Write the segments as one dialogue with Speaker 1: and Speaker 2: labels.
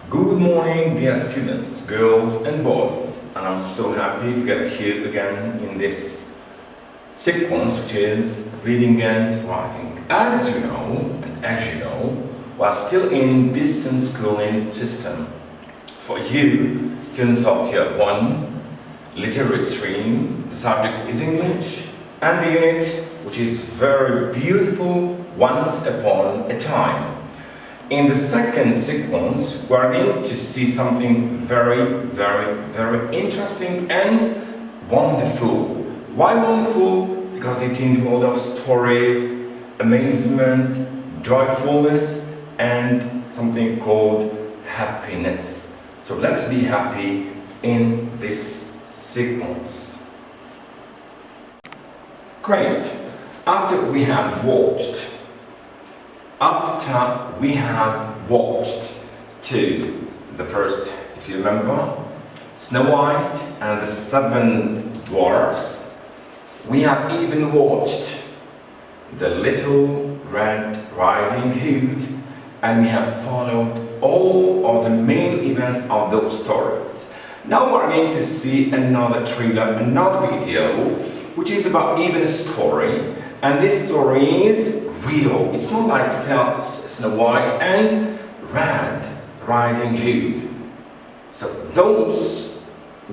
Speaker 1: Good morning, dear students, girls and boys, and I'm so happy to get here again in this sequence, which is reading and writing. As you know, we're still in distance schooling system. For you, students of year 1, literary stream, the subject is English, and the unit, which is very beautiful, Once Upon a Time. In the second sequence, we're going to see something very interesting and wonderful. Why wonderful? Because it involves of stories, amazement, joyfulness, and something called happiness. So let's be happy in this sequence. Great. After we have watched the first, if you remember, Snow White and the Seven Dwarfs, we have even watched the Little Red Riding Hood, and we have followed all of the main events of those stories. Now we're going to see another trailer, another video, which is about even a story, and this story is real. It's not like Snow White and Red Riding Hood. So those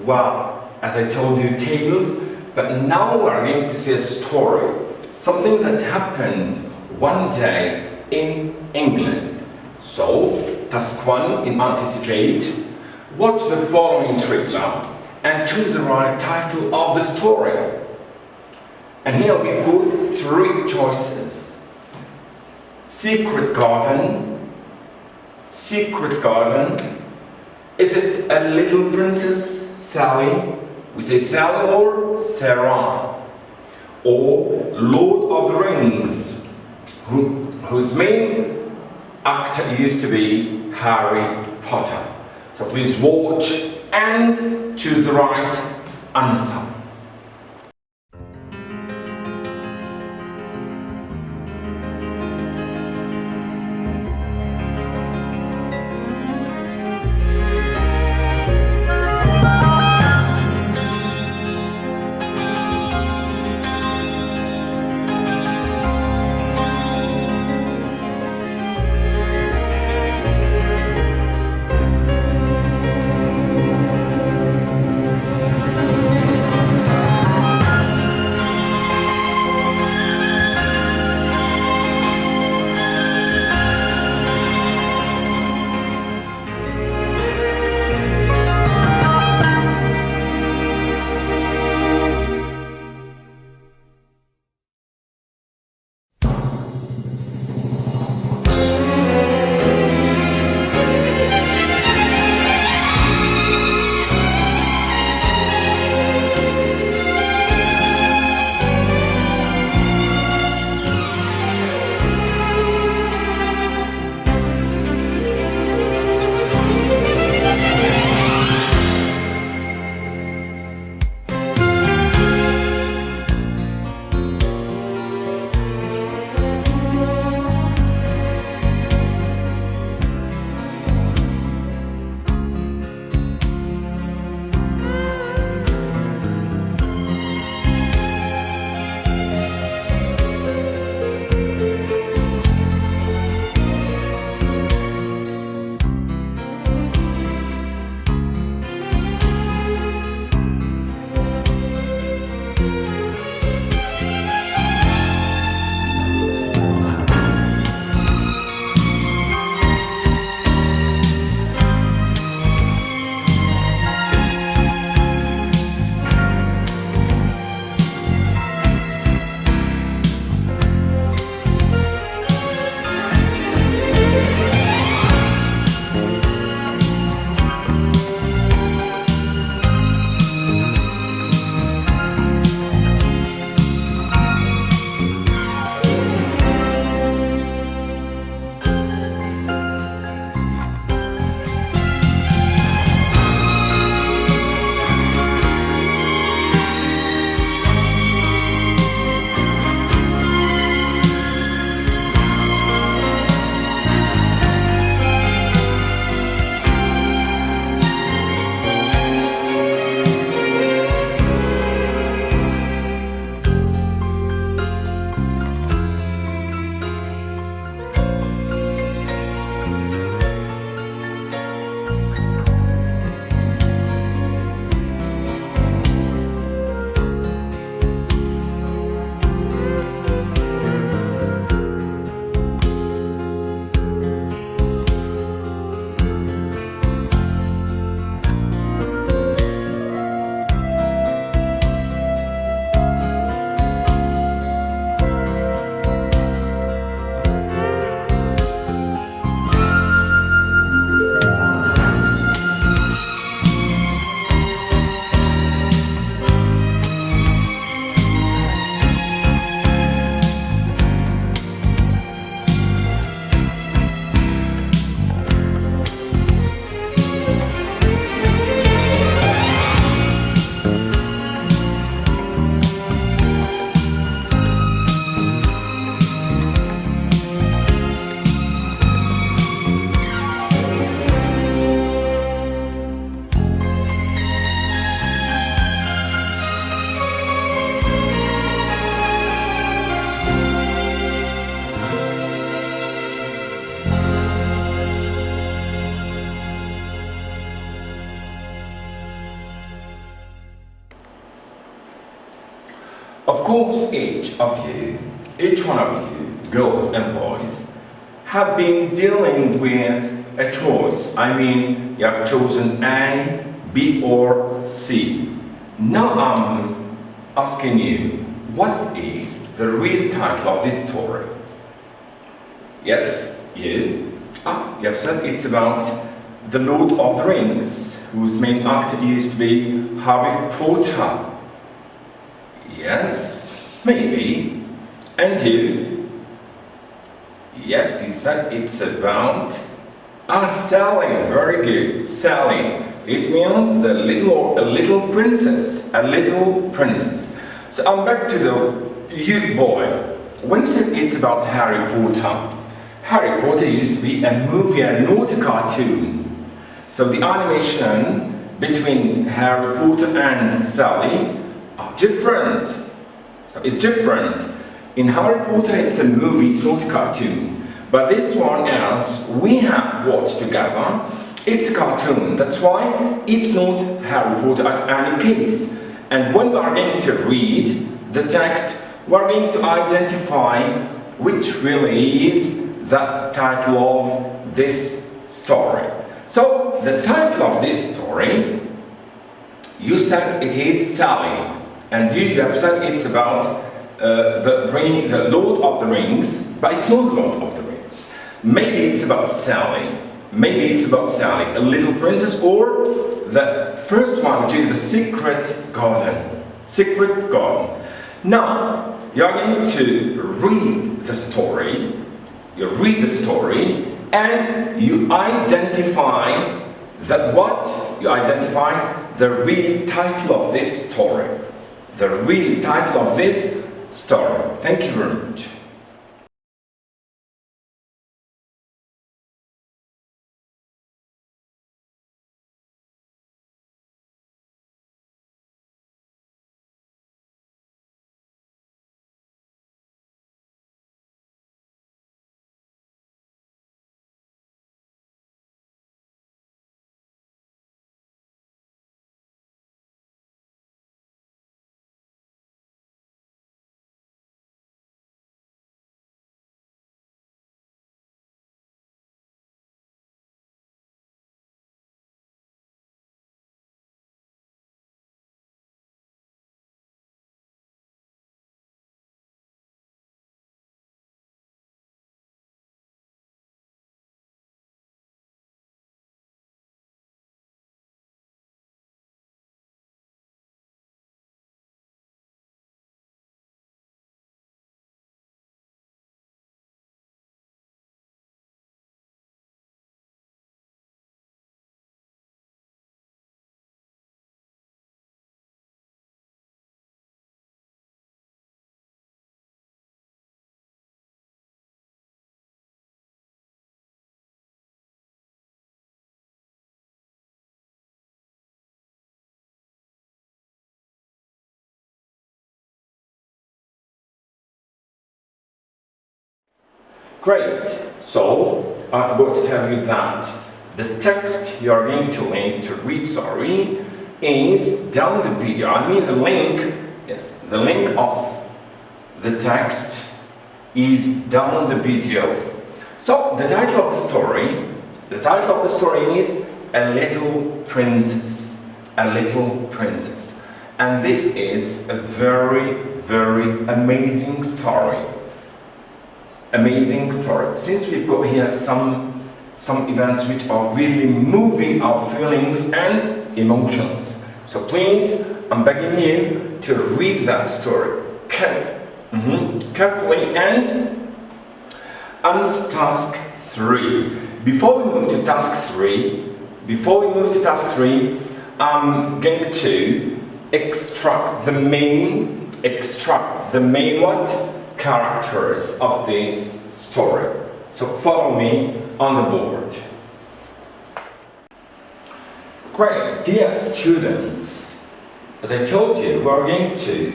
Speaker 1: were, as I told you, tales, but now we're going to see a story, something that happened one day in England. So, task 1 in Anticipate, watch the following trailer and choose the right title of the story. And here we've got 3 choices. Secret Garden. Is it a little princess, Sally? We say Sally or Sarah. Or Lord of the Rings, whose main actor used to be Harry Potter. So please watch and choose the right answer. course, each one of you, girls and boys, have been dealing with a choice. I mean, you have chosen A, B or C. Now I'm asking you, what is the real title of this story? Yes, you have said it's about the Lord of the Rings, whose main actor used to be Harry Potter. Yes, maybe. And you? Yes, you said it's about Sally. Very good, Sally. It means a little princess, a little princess. So I'm back to you boy. When you said it's about Harry Potter used to be a movie and not a cartoon. So the animation between Harry Potter and Sally are different. So it's different. In Harry Potter it's a movie, it's not a cartoon. But this one, as we have watched together, it's a cartoon. That's why it's not Harry Potter at any case. And when we are going to read the text, we are going to identify which really is the title of this story. So, the title of this story, you said it is Sally, and you have said it's about the Lord of the Rings, but it's not the Lord of the Rings. Maybe it's about Sally, a little princess, or the first one, which is the secret garden. Now, you're going to read the story, and you identify the real title of this story. Thank you very much. Great. So, I forgot to tell you that the text you are going to read, is down the video. I mean the link, yes, the link of the text is down the video. So, the title of the story is A Little Princess. And this is a very, very amazing story. Since we've got here some events which are really moving our feelings and emotions. So please, I'm begging you to read that story carefully. And task 3. Before we move to task 3, I'm going to extract the main characters of this story. So follow me on the board. Great, dear students, as I told you, we're going to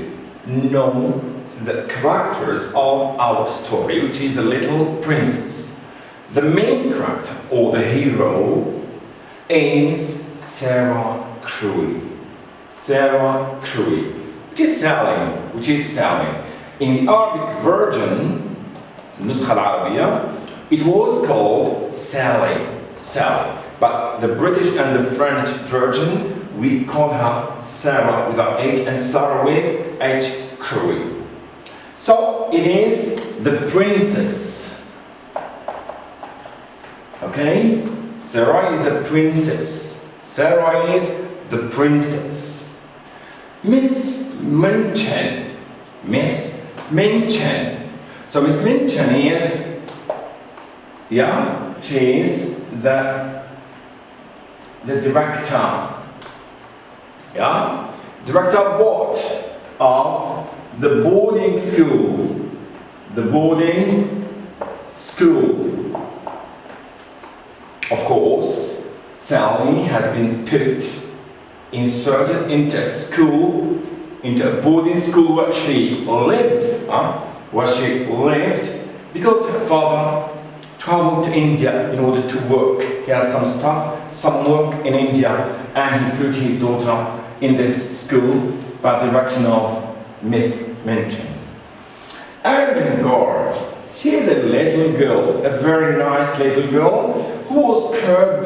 Speaker 1: know the characters of our story, which is a little princess. The main character, or the hero, is Sarah Crewe. which is Sally. In the Arabic version, النسخة العربية, it was called Sally. But the British and the French version, we call her Sarah without H and Sarah with H curly. So it is the princess. Okay? Sarah is the princess. Sarah is the princess. Miss Minchin. So Miss Minchin is, she is the director. Director of what? Of the boarding school. The boarding school. Of course, Sally has been inserted into a school, into a boarding school where she lived. Because her father traveled to India in order to work. He has some work in India, and he put his daughter in this school by the direction of Miss Minchin. Ermengarde, she is a little girl, a very nice little girl, who was curbed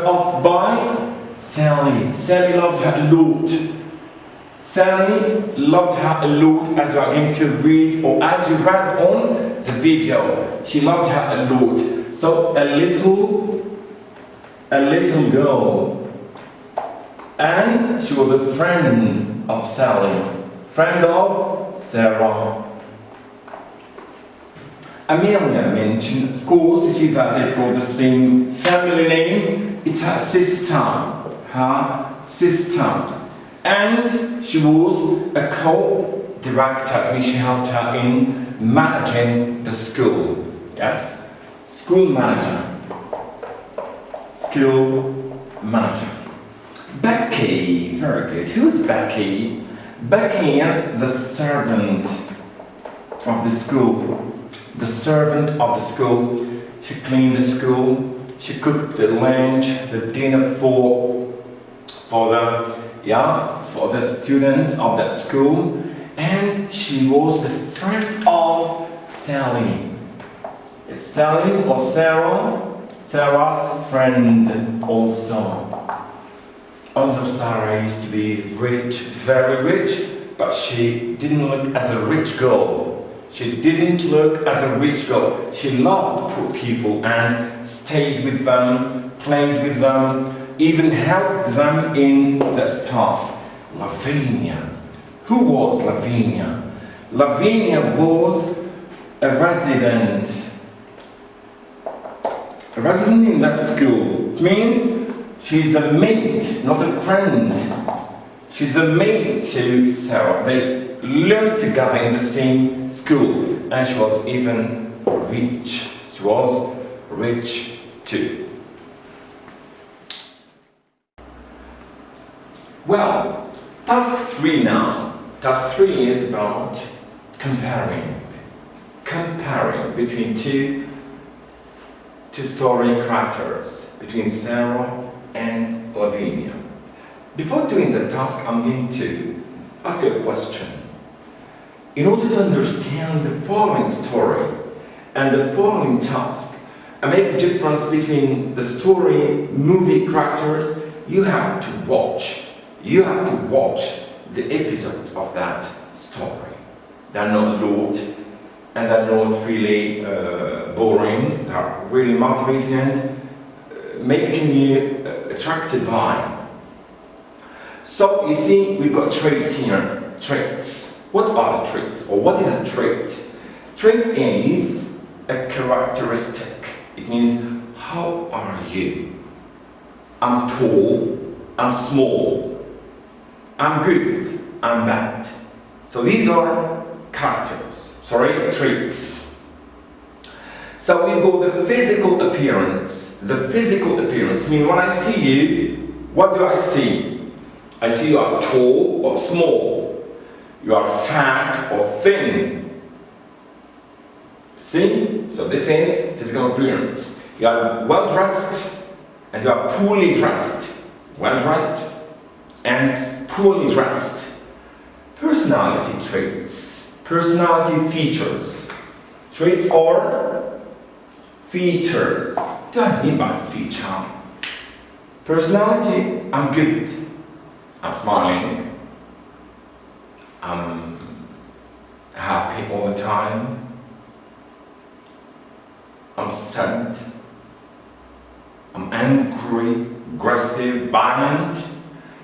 Speaker 1: off by Sally. Sally loved her a lot. Sally loved her a lot, as you are going to read, or as you read on the video. She loved her a lot. So a little girl. And she was a friend of Sally. Friend of Sarah. Amelia Minchin, of course, you see that they've got the same family name. It's her sister. And she was a co-director. That means she helped her in managing the school. Yes? School manager. Becky, very good. Who's Becky? Becky is the servant of the school. The servant of the school. She cleaned the school. She cooked the lunch, the dinner for the students of that school. And she was the friend of Sally. It's Sally's or Sarah's friend also. Although Sarah used to be rich, very rich, but she didn't look as a rich girl. She loved poor people and stayed with them, played with them, even helped them in their stuff. Lavinia. Who was Lavinia? Lavinia was a resident in that school. It means she's a mate, not a friend. She's a mate to Sarah. They learned together in the same school, and she was even rich. She was rich too. Well, task 3 now. Task 3 is about comparing between two story characters, between Sarah and Lavinia. Before doing the task, I'm going to ask you a question. In order to understand the following story and the following task, and make a difference between the story, movie characters, you have to watch the episodes of that story. They're not a lot, and they're not really boring. They're really motivating and making you attracted by. So you see, we've got traits here. Traits. What are the traits? Or what is a trait? Trait is a characteristic. It means, how are you? I'm tall, I'm small, I'm good, I'm bad. So these are traits. So we've got the physical appearance. The physical appearance means when I see you, what do I see? I see you are tall or small. You are fat or thin. See? So this is physical appearance. You are well dressed and you are poorly dressed. Well dressed and coolly dressed. Personality traits, personality features. Traits or features. What do I mean by feature? Personality, I'm good. I'm smiling. I'm happy all the time. I'm sad. I'm angry, aggressive, violent.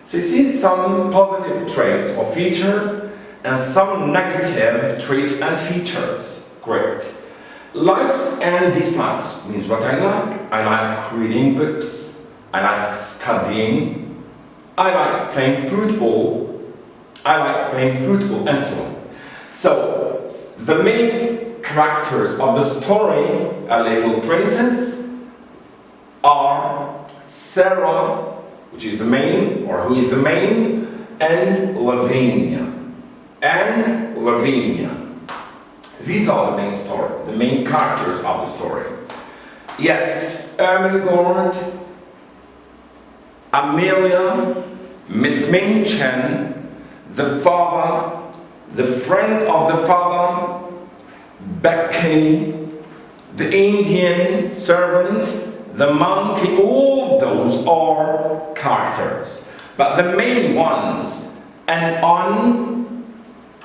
Speaker 1: So you see some positive traits or features and some negative traits and features. Great. Likes and dislikes means what I like. I like reading books. I like studying. I like playing football. I like playing football and so on. So the main characters of the story, A Little Princess, are Sarah, which is the main, or who is the main, and Lavinia. And Lavinia. These are the main story, the main characters of the story. Yes, Ermengarde, Amelia, Miss Ming Chen, the father, the friend of the father, Becky, the Indian servant, the monkey, all those are characters. But the main ones, and on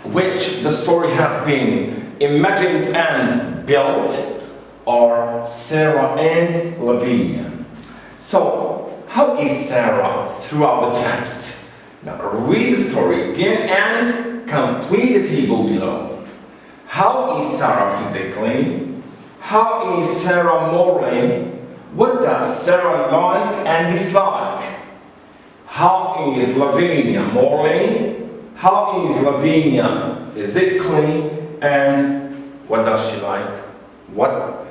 Speaker 1: which the story has been imagined and built, are Sarah and Lavinia. So, how is Sarah throughout the text? Now read the story again and complete the table below. How is Sarah physically? How is Sarah morally? What does Sarah like and dislike? How is Lavinia morally? How is Lavinia physically? And what does she like? What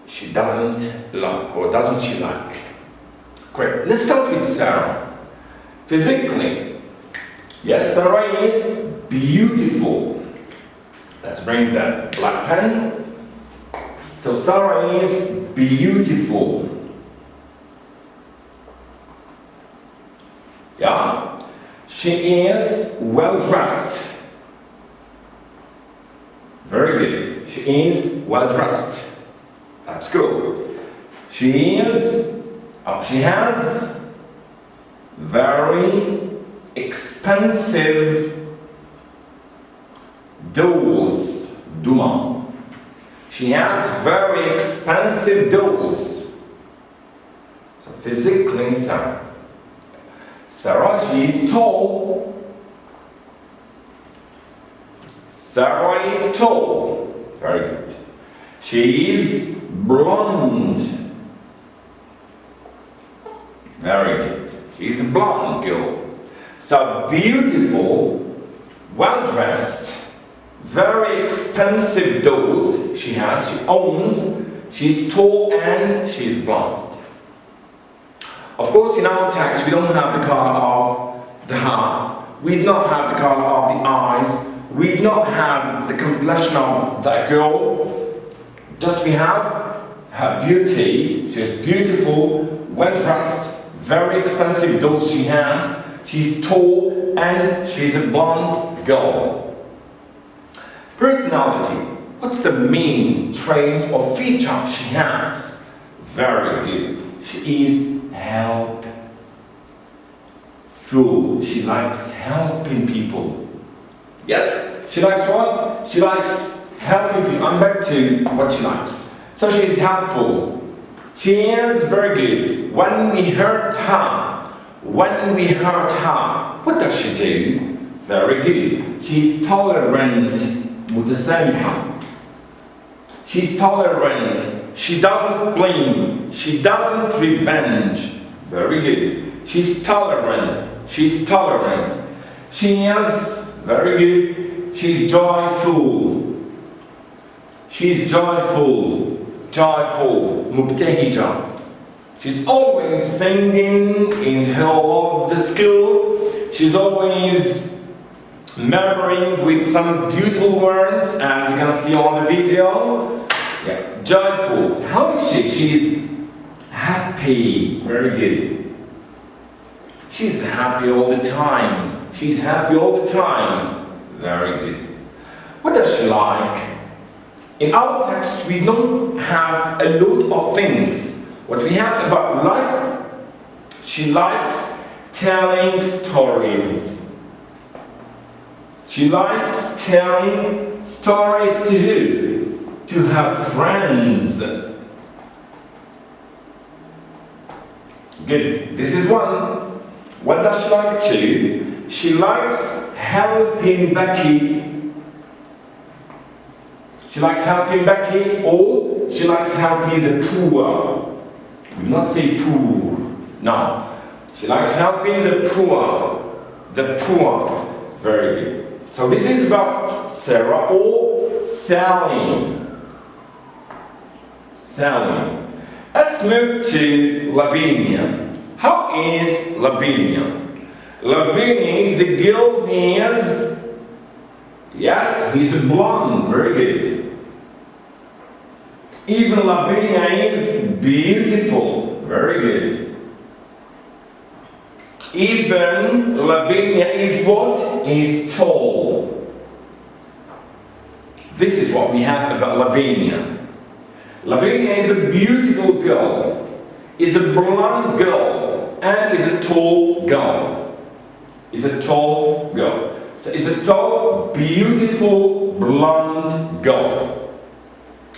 Speaker 1: she doesn't like, or doesn't she like? Great. Let's start with Sarah. Physically, yes, Sarah is beautiful. Let's bring the black pen. So Sarah is beautiful. Yeah. She is well dressed. Very good. She is well dressed. That's good. She has very expensive dolls. Duma. She has very expensive dolls. So physically, Sarah, she is tall. Sarah is tall. Very good. She is blonde. Very good. She is a blonde girl. So beautiful, well dressed, very expensive dolls she has, she owns, she's tall and she's blonde. Of course, in our text we don't have the color of the hair, we do not have the color of the eyes, we do not have the complexion of that girl, just we have her beauty. She is beautiful, well dressed, very expensive dolls she has, she's tall and she's a blonde girl. Personality. What's the main trait or feature she has? Very good. She is helpful. She likes helping people. Yes? She likes what? She likes helping people. I'm back to what she likes. So she is helpful. She is very good. When we hurt her, what does she do? Very good. She's tolerant. متسامحة. She's tolerant. She doesn't blame. She doesn't revenge. Very good. She's tolerant. She's tolerant. She is very good. She's joyful. She's joyful. Joyful. مبتهجة. She's always singing in her of the school. She's always murmuring with some beautiful words, as you can see on the video. Yeah, joyful. How is she? She's happy. Very good. She's happy all the time. She's happy all the time. Very good. What does she like? In our text, we don't have a lot of things. What we have about like, she likes telling stories. She likes telling stories to who? To her friends. Good. This is one. What does she like to? She likes helping Becky. She likes helping Becky, or she likes helping the poor. We will not say poor. No. She likes helping the poor. The poor. Very good. So this is about Sarah or selling. Selling. Let's move to Lavinia. How is Lavinia? Lavinia is the girl who is, yes, he's blonde, very good. Even Lavinia is beautiful, very good. Even Lavinia is what? Is tall. This is what we have about Lavinia. Lavinia is a beautiful girl, is a blonde girl, and is a tall girl. Is a tall girl. So is a tall, beautiful, blonde girl.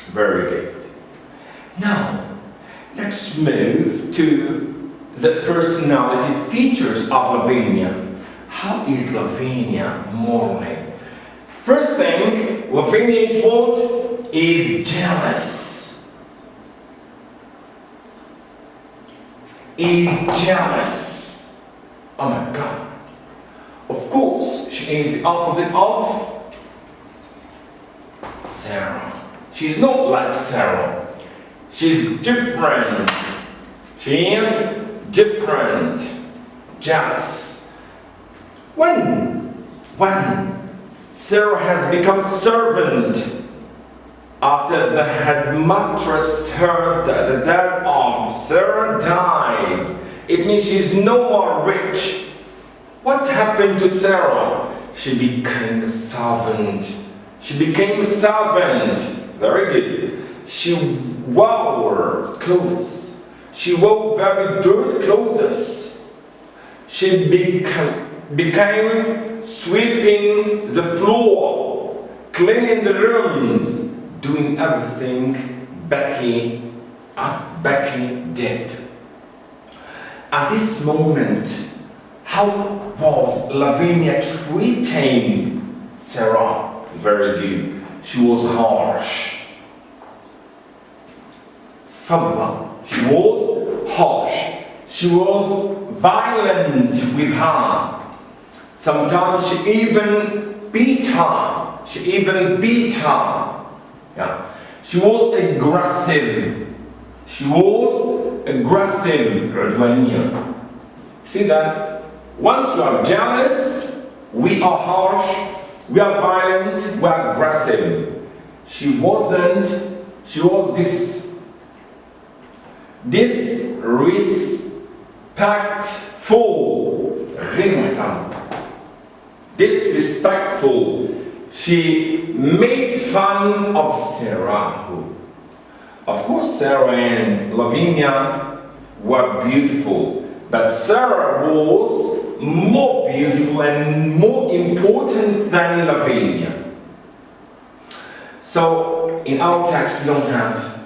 Speaker 1: Very good. Now, let's move to the personality features of Lavinia. How is Lavinia morally? First thing, Lavinia is what? Is jealous. Is jealous. Oh my God. Of course, she is the opposite of Sarah. She's not like Sarah. She's different. She is different. Jealous. When Sarah has become servant after the headmistress heard that the dad of Sarah died, it means she's no more rich. What happened to Sarah? She became a servant. She became a servant. Very good. She wore clothes. She wore very good clothes. She became sweeping the floor, cleaning the rooms, doing everything Becky did. At this moment, how was Lavinia treating Sarah? Very good. She was harsh. She was harsh. She was violent with her. Sometimes she even beat her. Yeah. She was aggressive. Radwania. See that? Once you are jealous, we are harsh, we are violent, we are aggressive. She was disrespectful. She made fun of Sarah. Of course, Sarah and Lavinia were beautiful, but Sarah was more beautiful and more important than Lavinia. So, in our text, we don't have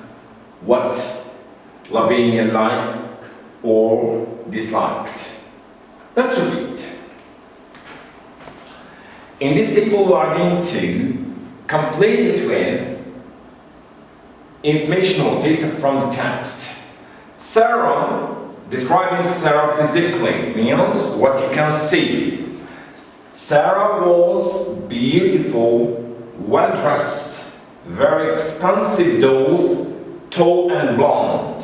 Speaker 1: what Lavinia liked or disliked. Let's read. In this table, we are going to complete it with informational data from the text. Sarah, describing Sarah physically, it means what you can see. Sarah was beautiful, well-dressed, very expensive dolls, tall and blonde.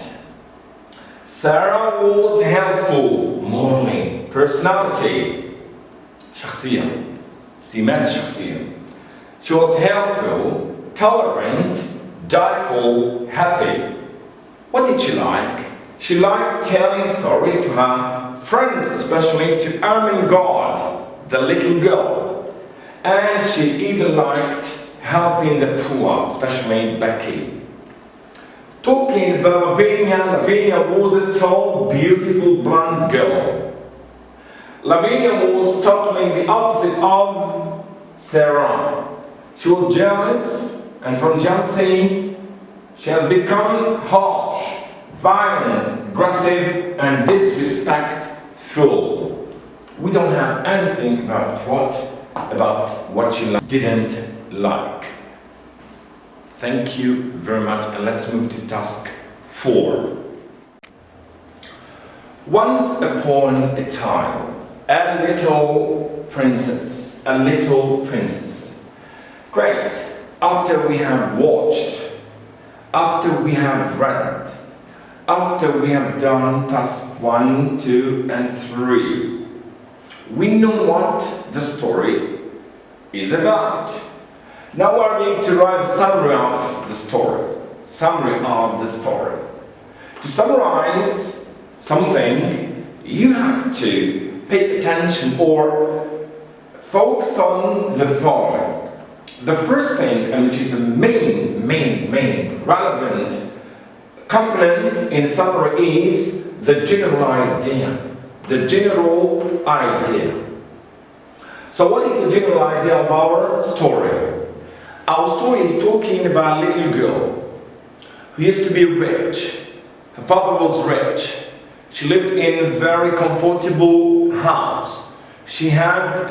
Speaker 1: Sarah was helpful, morally, personality, شخصية, سمات شخصية. She was helpful, tolerant, joyful, happy. What did she like? She liked telling stories to her friends, especially to Ermengarde, the little girl. And she even liked helping the poor, especially Becky. Talking about Lavinia was a tall, beautiful blonde girl. Lavinia was totally the opposite of Sarah. She was jealous, and from jealousy, she has become harsh, violent, aggressive, and disrespectful. We don't have anything about what she didn't like. Thank you very much, and let's move to task 4. Once upon a time, a little princess. Great. After we have watched, after we have read, after we have done task 1, 2, and 3, we know what the story is about. Now we are going to write a summary of the story. To summarize something, you have to pay attention or focus on the following. The first thing, and which is the main relevant component in summary, is the general idea. So what is the general idea of our story? Our story is talking about a little girl who used to be rich. Her father was rich. She lived in a very comfortable house. She had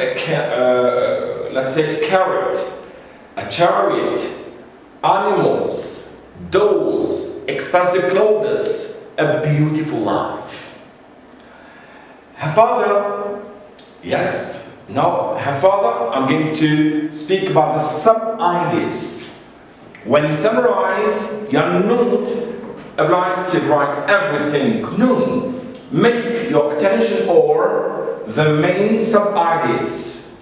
Speaker 1: let's say a carrot, a chariot, animals, dolls, expensive clothes, a beautiful life. Her father, I'm going to speak about the sub-ideas. When you summarize, you are not obliged to write everything. No, make your attention or the main sub-ideas.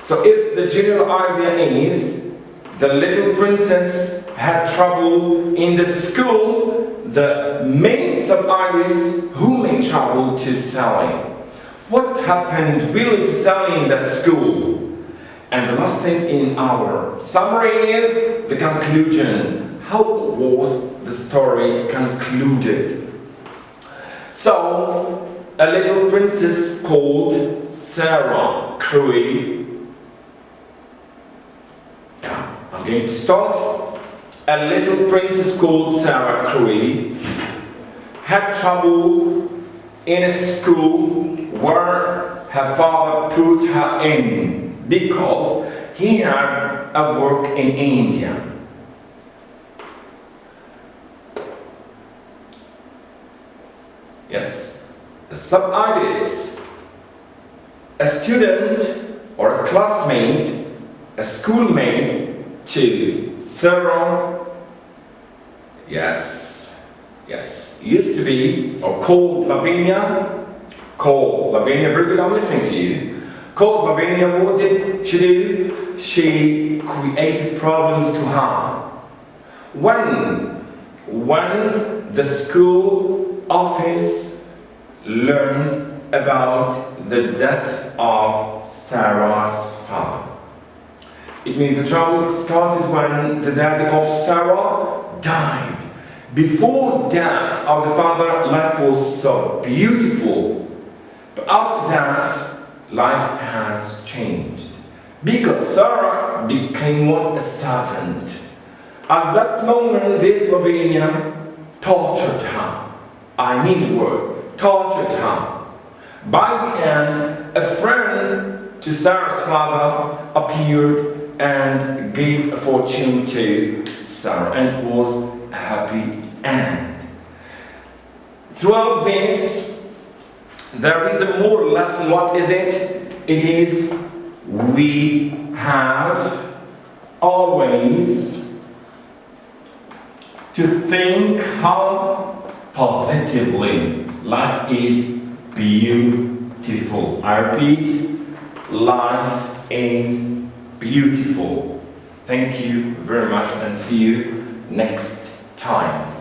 Speaker 1: So if the general idea is the little princess had trouble in the school, the main sub-ideas, who made trouble to Sally? What happened really to Sally in that school? And the last thing in our summary is the conclusion. How was the story concluded? So, a little princess called Sarah Crewe. I'm going to start. A little princess called Sarah Crewe had trouble in a school where her father put her in because he had a work in India. Yes, the sub-ideas. A student or a classmate, a schoolmate to Sarah, used to be, or called Lavinia, very good, I'm listening to you. Called Lavinia, what did she do? She created problems to her. When the school office learned about the death of Sarah's father. It means the trouble started when the daddy of Sarah died. Before death of the father, life was so beautiful. But after death, life has changed. Because Sarah became a servant. At that moment, this Lavinia tortured her. I mean the word, tortured her. By the end, a friend to Sarah's father appeared and gave a fortune to Sarah, and it was a happy end. Throughout this, there is a moral lesson. What is it? It is we have always to think how positively. Life is beautiful. I repeat, life is beautiful. Thank you very much and see you next time.